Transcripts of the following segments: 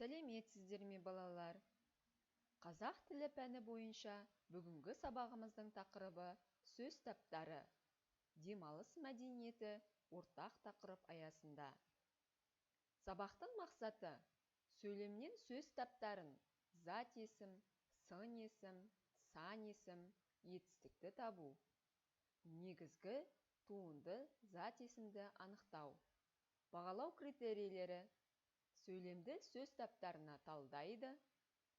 Сәлеметсіздер ме балалар? Қазақ тілі пәні бойынша бүгінгі сабағымыздың тақырыбы сөз таптары. Демалыс мәдениеті ортақ тақырып аясында. Сабақтың мақсаты сөйлемнен сөз таптарын зат есім, сын есім, сан есім, етістікті табу. Негізгі туынды зат есімді анықтау. Бағалау критерийлері: сөйлемді сөз таптарына талдайды,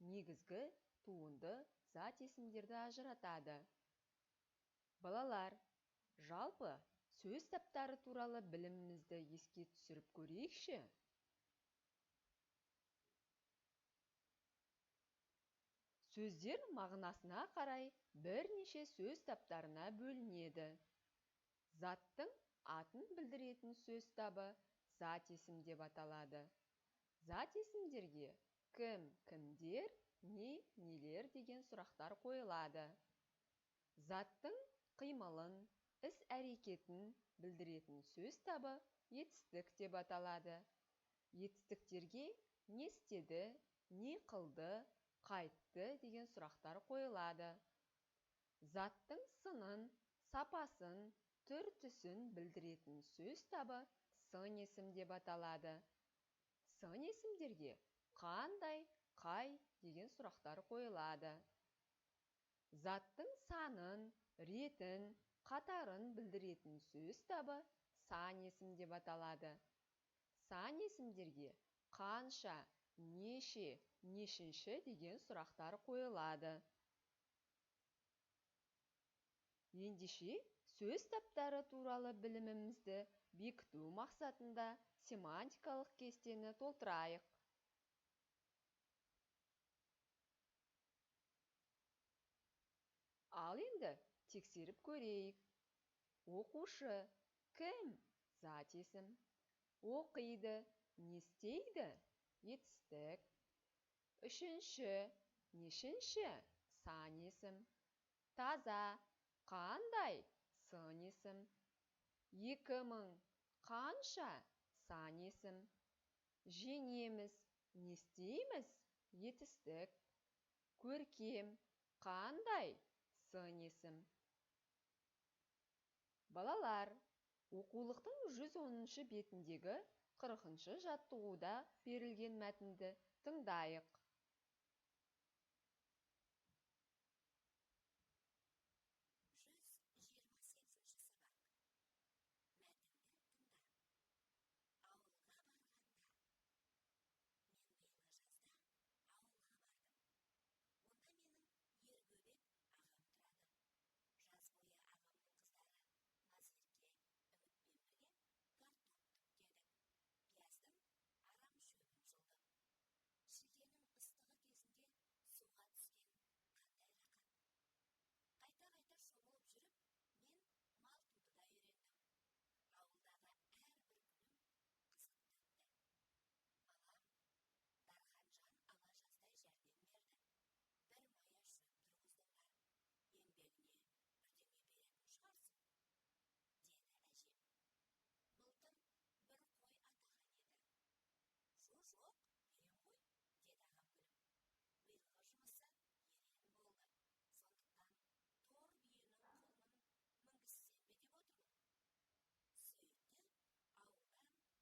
негізгі туынды зат есімдерді ажыратады. Балалар, жалпы сөз таптары туралы білімімізді еске түсіріп көрейікші. Сөздер мағынасына қарай бірнеше сөз таптарына бөлінеді. Заттың атын білдіретін сөз табы зат есім деп аталады. Зат есімдерге кім, кімдер, не, нелер деген сұрақтар қойылады. Заттың қимылын, іс-әрекетін білдіретін сөз табы етістік деп аталады. Етістіктерге не істеді, не қылды, қайтты деген сұрақтар қойылады. Заттың сынын, сапасын, түр-түсін білдіретін сөз табы сын есім деп аталады. Сын есімдерге қандай, қай деген сұрақтар қойылады. Заттың санын, ретін, қатарын білдіретін сөз табы сан есім деп аталады. Сан есімдерге қанша, неше, нешінші деген сұрақтар қойылады. Ендеше сөз таптары туралы білімімізді бекіту мақсатында семантикалық кестені толтырайық. Ал енді тексеріп көрейік. Оқушы кім? Зат есім. Оқиды, не істейді? Етістік. Үшінші, нешінші? Сан есім. Таза, қандай? Сын есім. 2000, қанша? Сан есім. Жеңеміз, не істейміз? Етістік. Көркем, қандай? Сын есім. Балалар, оқулықтың 110-шы бетіндегі 40-шы жаттығуда берілген мәтінді тыңдайық. Сабақ. Мәтінді тыңда. Ауылға барғанда. Мен биылғы жазда ауылға бардым. Онда менің Ергөбек ағам тұрады. Жаз бойы ағамның қыздары Назерке, Үмітпен бірге картоп түптедік. Пияздың арам шөбін жұлдым. Шілденің ыстығы кезінде суға түскен қандай рақат. Қайта-қайта шомылып жүріп, мен мал тұтуды да үйрендім. Ауылдағы әрбір күнім қызықты өтті. Балам Дарханжан ала жаздай жәрдем берді. Бір мая шөп тұрғыздыңдар. Еңбегіне бірдеңе беретін шығарсың, деді әжем. Былтыр бір қой атаған еді. Жоқ, ерен ғой, деді ағам күліп. Биылғы жұмысы ерен болды. Сондықтан тор биенің құлынын мінгізсем бе деп отырмын. Сөйтіп, ауылдан ат мініп қайттым. Биыл құлын болғанымен өсе келе ат болмай ма? Жыл 12 ай кітабынан.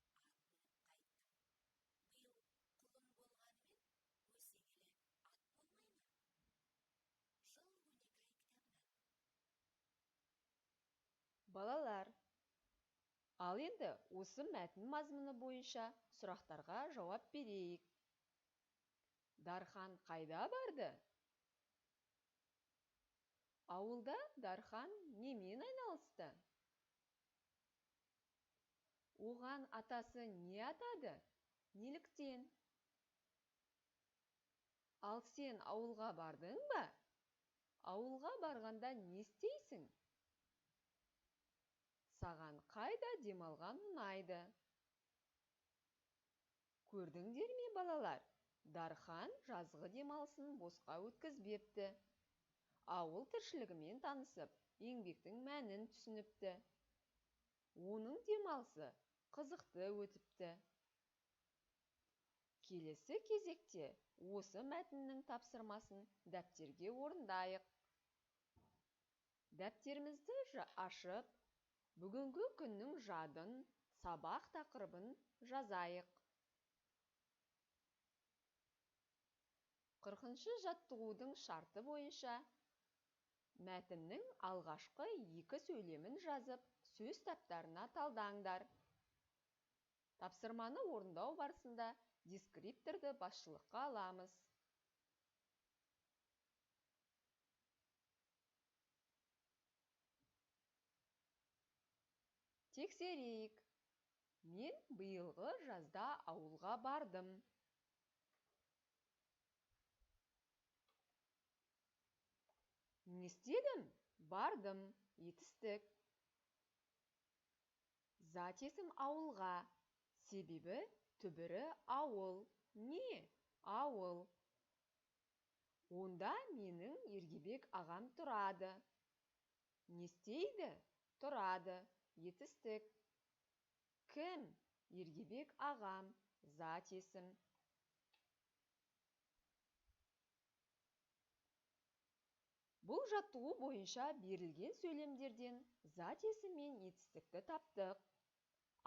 Балалар, ал енді осы мәтін мазмұны бойынша сұрақтарға жауап берейік. Дархан қайда барды? Ауылда Дархан немен айналысты? Оған атасы не атады? Неліктен? Ал сен ауылға бардың ба? Ауылға барғанда не істейсің? Саған қайда демалған ұнайды? Көрдіңдер ме балалар? Дархан жазғы демалысын босқа өткізбепті. Ауыл тіршілігімен танысып, еңбектің мәнін түсініпті. Оның демалысы қызықты өтіпті. Келесі кезекте осы мәтіннің тапсырмасын дәптерге орындайық. Дәптерімізді ашып, бүгінгі күннің жадын, сабақ тақырыбын жазайық. 40-шы жаттығудың шарты бойынша мәтіннің алғашқы 2 сөйлемін жазып, сөз таптарына талдаңдар. Тапсырманы орындау барысында дескрипторды басшылыққа аламыз. Тексерейік. Мен биылғы жазда ауылға бардым. Не істедім? Бардым, етістік. Затесім ауылға. Себебі түбірі ауыл. Не? Ауыл. Онда менің Ергебек ағам тұрады. Не істейді? Тұрады, етістік. Кім? Ергебек ағам. Затесім. Бұл жаттығу бойынша берілген сөйлемдерден затесі мен етістікті таптық.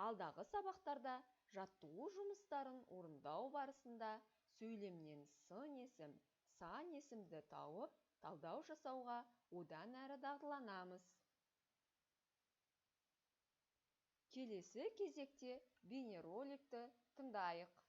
Алдағы сабақтарда жаттығу жұмыстарын орындау барысында сөйлемнен сын есім, сан есімді тауып, талдау жасауға одан әрі дағдыланамыз. Келесі кезекте бейнероликті тыңдайық.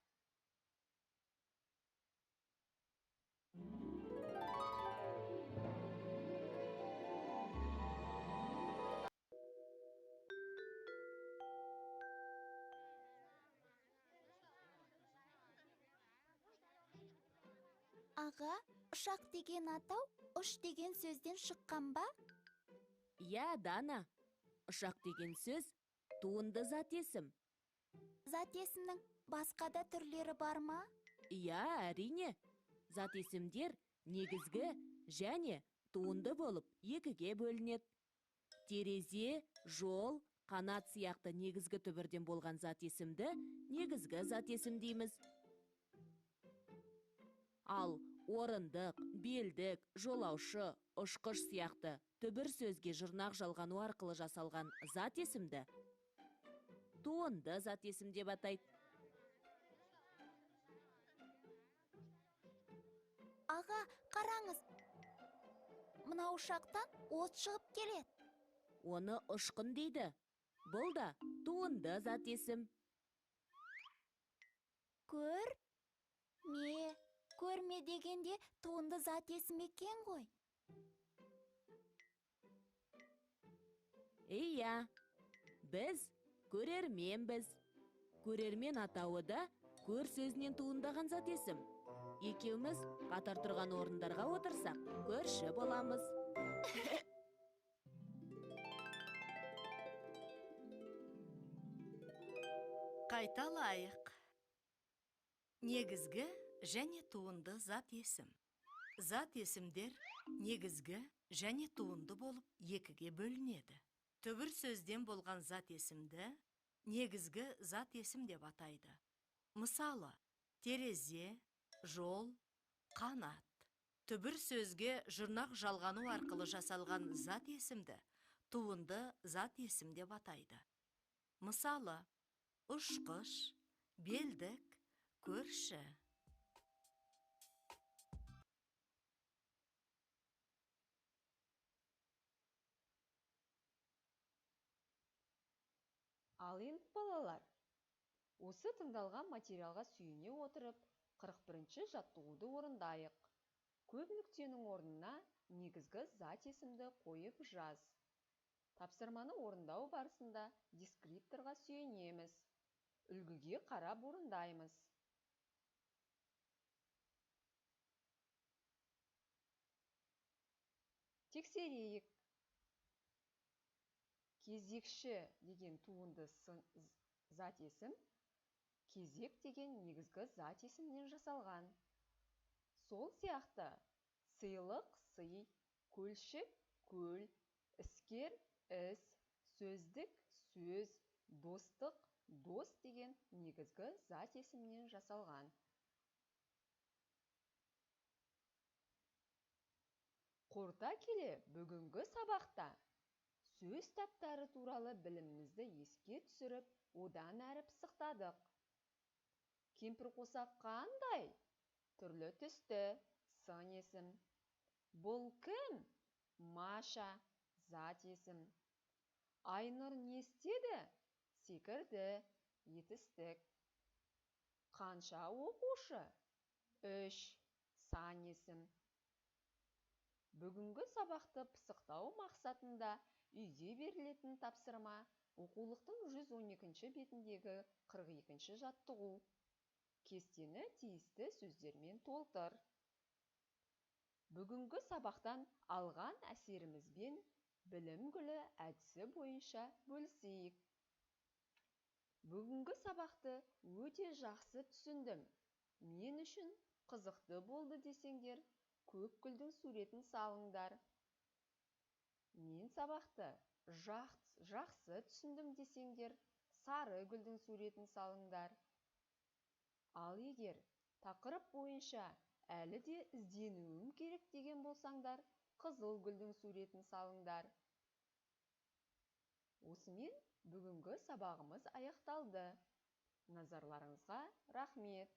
Аға, ұшақ деген атау ұш деген сөзден шыққан ба? Я, Дана, ұшақ деген сөз туынды зат есім. Зат есімнің басқа да түрлері бар ма? Я, әрине. Зат есімдер негізгі және туынды болып екіге бөлінеді. Терезе, жол, қанат сияқты негізгі түбірден болған зат есімді негізгі зат есім дейміз. Ал орындық, белдік, жолаушы, ұшқыш сияқты түбір сөзге жұрнақ жалғану арқылы жасалған зат есімді туынды зат есім деп атайды. Аға, қараңыз. Мына ұшақтан от шығып келеді. Оны ұшқын дейді. Бұл да туынды зат есім. Көрме дегенде туынды зат есім екен ғой. Иә, біз көрерменбіз. Көрермен атауы да көр сөзінен туындаған зат есім. Екеуміз қатар тұрған орындарға отырсақ, көрші боламыз. Қайталайық. Негізгі және туынды зат есім. Зат есімдер негізгі және туынды болып екіге бөлінеді. Түбір сөзден болған зат есімді негізгі зат есім деп атайды. Мысалы, терезе, жол, қанат. Түбір сөзге жұрнақ жалғану арқылы жасалған зат есімді туынды зат есім деп атайды. Мысалы, ұшқыш, белдік, көрші. Ал енді балалар, осы тыңдалған материалға сүйене отырып, 41-ші жаттығуды орындайық. Көп нүктенің орнына негізгі зат есімді қойып жаз. Тапсырманы орындау барысында дескрипторға сүйенеміз. Үлгіге қарап орындаймыз. Тексерейік. Кезекші деген туынды зат есім, кезек деген негізгі зат есімнен жасалған. Сол сияқты сыйлық, сый, көлшік, көл, іскер, іс, сөздік, сөз, достық, дос деген негізгі зат есімнен жасалған. Қорыта келе, бүгінгі сабақта сөз таптары туралы білімімізді еске түсіріп, одан әрі пысықтадық. Кемпірқосақ қандай? Түрлі түсті, сын есім. Бұл кім? Маша, зат есім. Айнұр не істеді? Секірді, етістік. Қанша оқушы? 3, сан есім. Бүгінгі сабақты пысықтау мақсатында үйде берілетін тапсырма оқулықтың 112 бетіндегі 42 жаттығу. Кестені тиісті сөздермен толтыр. Бүгінгі сабақтан алған әсерімізбен білім гүлі әдісі бойынша бөлісейік. Бүгінгі сабақты өте жақсы түсіндім. Мен үшін қызықты болды десеңдер, көк гүлдің суретін салыңдар. Мен сабақты жақсы түсіндім десеңдер, сары гүлдің суретін салыңдар. Ал егер тақырып бойынша әлі де ізденуім керек деген болсаңдар, қызыл гүлдің суретін салыңдар. Осымен бүгінгі сабағымыз аяқталды. Назарларыңызға рахмет.